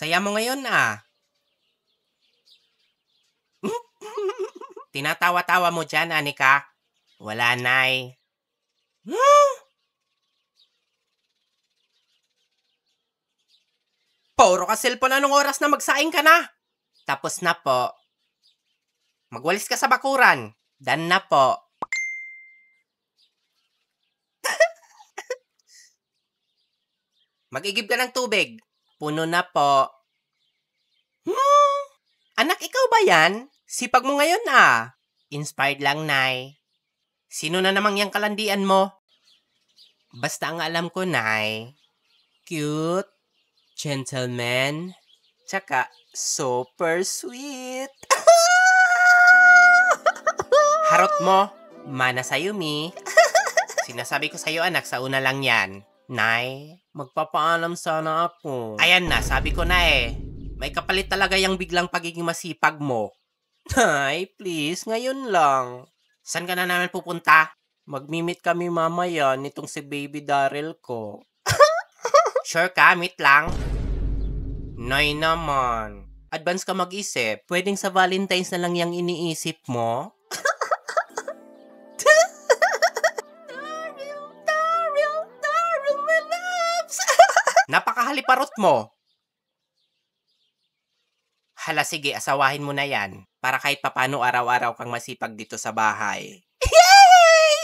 Saya mo ngayon ah. Tinatawa-tawa mo dyan, Anika. Wala, Nay. Puro ka cellphone, anong oras na magsaing ka na? Tapos na po. Magwalis ka sa bakuran. Dan na po. Mag-igib ka ng tubig. Puno na po. Anak, ikaw ba yan? Sipag mo ngayon ah. Inspired lang, Nay. Sino na namang yung kalandian mo? Basta ang alam ko, Nay. Cute. Gentleman. Tsaka, super sweet. Harot mo. Mana sa'yo, Mi. Sinasabi ko sa'yo, anak, sa una lang yan. Nay, magpapaalam sana ako. Ayan na, sabi ko na eh. May kapalit talaga yung biglang pagiging masipag mo. Nay, please, ngayon lang. San ka na naman pupunta? Magmi-meet kami mamaya nitong si Baby Daryl ko. Sure ka, meet lang? Nay naman. Advance ka mag-isip. Pwedeng sa Valentine's na lang yung iniisip mo? Daryl, my loves! Napakahaliparot mo. Hala, sige, asawahin mo na yan. Para kahit papano araw-araw kang masipag dito sa bahay. Yay!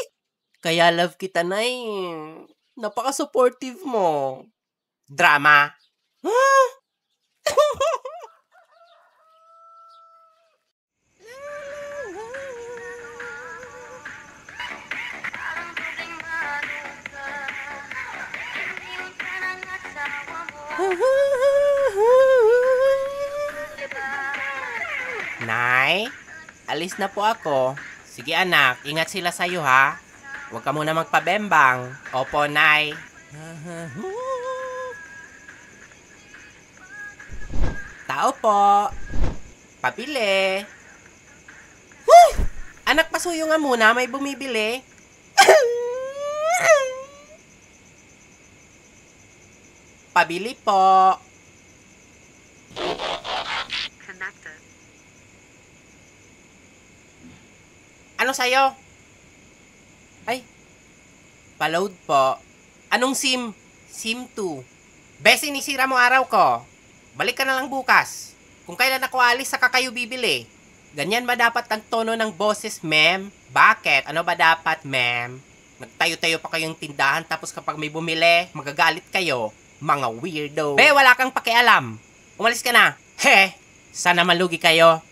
Kaya love kita, Nay. Napaka-supportive mo. Drama. Nay, alis na po ako. Sige anak, ingat sila sa'yo ha. Huwag ka muna magpabembang. Opo, Nay. Tao po. Pabili. Anak, pasuyo nga muna. May bumibili. Pabili po. Connected. Ano sa'yo? Ay, pa-load po. Anong SIM? SIM 2. Bes, sinisira mo araw ko. Balik ka na lang bukas. Kung kailan ako alis, saka kayo bibili. Ganyan ba dapat ang tono ng boses, ma'am? Bakit? Ano ba dapat, ma'am? Nagtayo-tayo pa kayong tindahan tapos kapag may bumili, magagalit kayo. Mga weirdo. Be, wala kang pakialam. Umalis ka na. He, sana malugi kayo.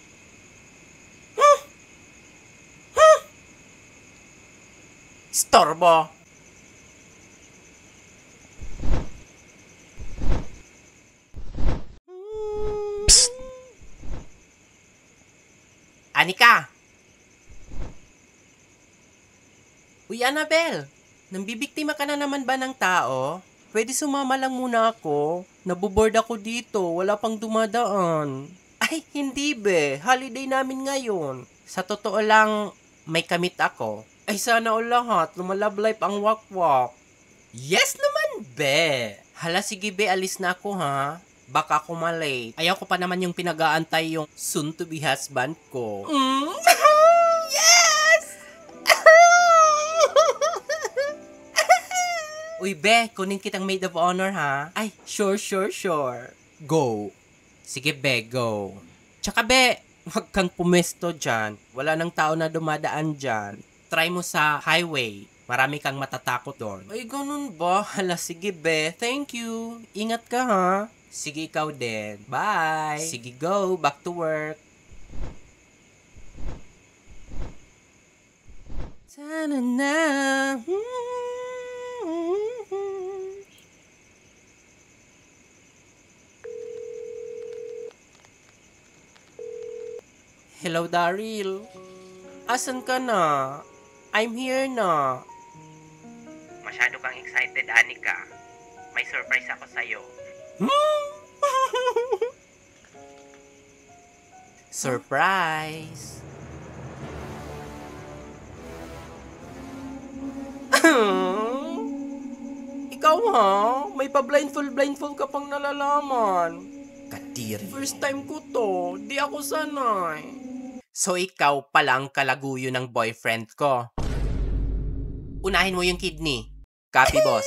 Storbo. Psst. Anika. Uy, Annabel. Nambibiktima ka na naman ba ng tao? Pwede sumama lang muna ako. Naboboard ako dito. Wala pang dumadaan. Ay, hindi be. Holiday namin ngayon. Sa totoo lang, may kamit ako. Ay, sana all lahat. Lumalove life ang wakwak. Yes naman, be. Hala, sige be. Alis na ako, ha? Baka ako malate. Ayaw ko pa naman yung pinag-aantay yung soon-to-be husband ko. Yes! Uy, be. Kunin kitang maid of honor, ha? Ay, sure. Go. Sige, be. Go. Tsaka, be. Huwag kang pumesto dyan. Wala nang tao na dumadaan dyan. Try mo sa highway. Marami kang matatakot doon. Ay, ganun ba? Hala, sige, be. Thank you. Ingat ka, ha? Sige, ikaw din. Bye. Sige, go. Back to work. Sana na. Hello, Daryl. Asan ka na? I'm here na. Masyado kang excited, Anika. May surprise ako sa'yo. Surprise! Ikaw ha? May pa-blindfold ka pang nalalaman. Kadiri. First time ko to. Di ako sanay. So ikaw pala ang kalaguyo ng boyfriend ko. Unahin mo yung kidney. Copy, boss.